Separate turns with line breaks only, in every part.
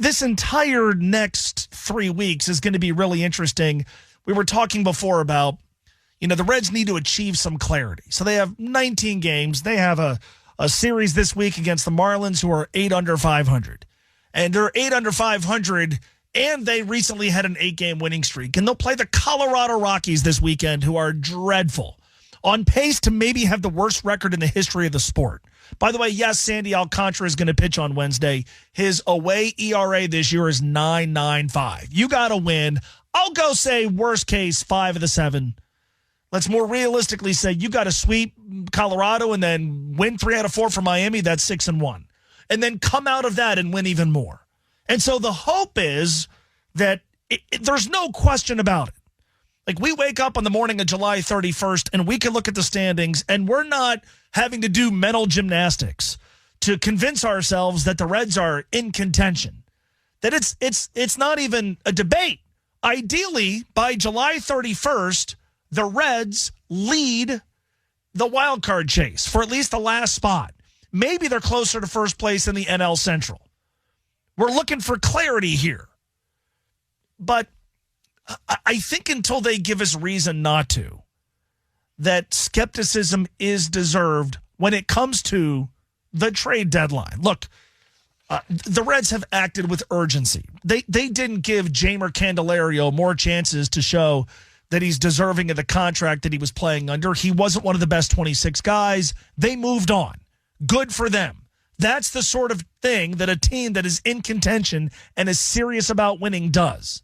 this entire next 3 weeks is going to be really interesting. We were talking before about, the Reds need to achieve some clarity. So they have 19 games. They have a series this week against the Marlins, who are 8 under 500. And they're 8 under 500, and they recently had an 8-game winning streak. And they'll play the Colorado Rockies this weekend, who are dreadful, on pace to maybe have the worst record in the history of the sport. By the way, yes, Sandy Alcantara is going to pitch on Wednesday. His away ERA this year is 9.95. You got to win. I'll go say worst case 5 of the 7. Let's more realistically say you got to sweep Colorado and then win 3 out of 4 for Miami. That's 6-1. And then come out of that and win even more. And so the hope is that there's no question about it. Like, we wake up on the morning of July 31st and we can look at the standings, and we're not having to do mental gymnastics to convince ourselves that the Reds are in contention, that it's not even a debate. Ideally, by July 31st, the Reds lead the wild card chase for at least the last spot. Maybe they're closer to first place in the NL Central. We're looking for clarity here. But I think until they give us reason not to, that skepticism is deserved when it comes to the trade deadline. Look, the Reds have acted with urgency. They didn't give Jeimer Candelario more chances to show that he's deserving of the contract that he was playing under. He wasn't one of the best 26 guys. They moved on. Good for them. That's the sort of thing that a team that is in contention and is serious about winning does.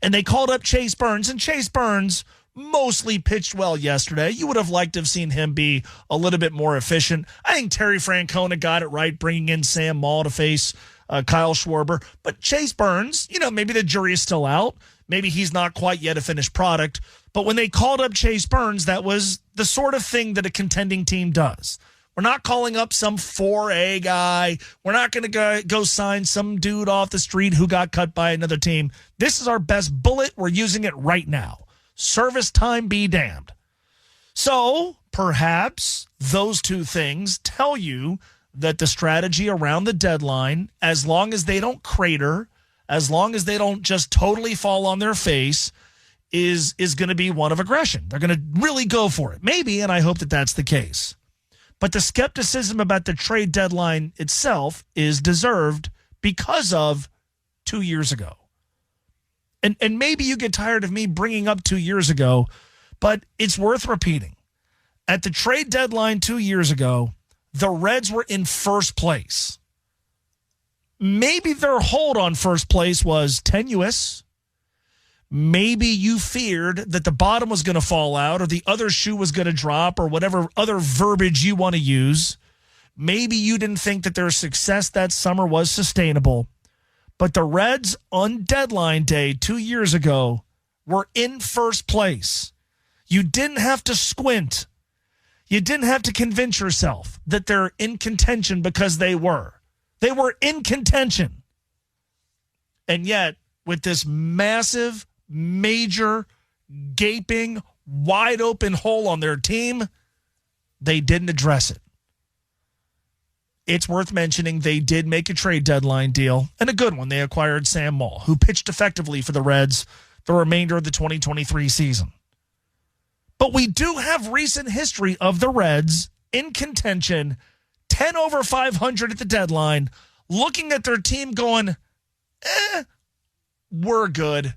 And they called up Chase Burns, and Chase Burns mostly pitched well yesterday. You would have liked to have seen him be a little bit more efficient. I think Terry Francona got it right, bringing in Sam Maul to face Kyle Schwarber. But Chase Burns, maybe the jury is still out. Maybe he's not quite yet a finished product. But when they called up Chase Burns, that was the sort of thing that a contending team does. We're not calling up some 4A guy. We're not going to go sign some dude off the street who got cut by another team. This is our best bullet. We're using it right now. Service time be damned. So perhaps those two things tell you that the strategy around the deadline, as long as they don't crater, as long as they don't just totally fall on their face, is going to be one of aggression. They're going to really go for it. Maybe, and I hope that that's the case. But the skepticism about the trade deadline itself is deserved because of 2 years ago. And maybe you get tired of me bringing up 2 years ago, but it's worth repeating. At the trade deadline 2 years ago, the Reds were in first place. Maybe their hold on first place was tenuous. Maybe you feared that the bottom was going to fall out or the other shoe was going to drop or whatever other verbiage you want to use. Maybe you didn't think that their success that summer was sustainable. But the Reds on deadline day 2 years ago were in first place. You didn't have to squint. You didn't have to convince yourself that they're in contention because they were. They were in contention. And yet, with this massive, major, gaping, wide open hole on their team, they didn't address it. It's worth mentioning they did make a trade deadline deal, and a good one. They acquired Sam Maul, who pitched effectively for the Reds the remainder of the 2023 season. But we do have recent history of the Reds in contention, 10 over 500 at the deadline, looking at their team going, we're good.